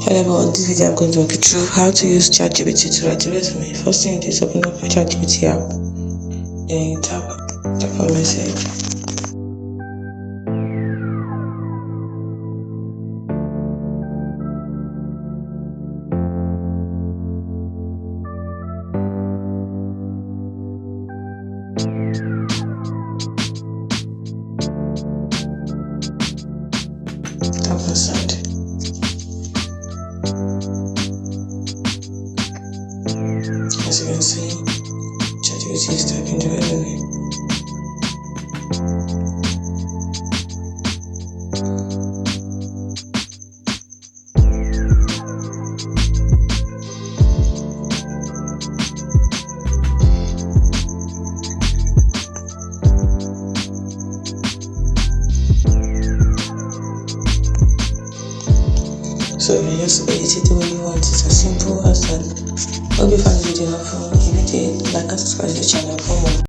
Hello everyone, this video I'm going to walk you through how to use Chatgpt to write a resume. First thing you do is open up your Chatgpt app, then you tap on message. Tap on send. As you can see, Chatgpt is typing the resume. So you just edit it the way you want. It's as simple as that. Hope you find the video helpful. If you did, like and subscribe to the channel for more.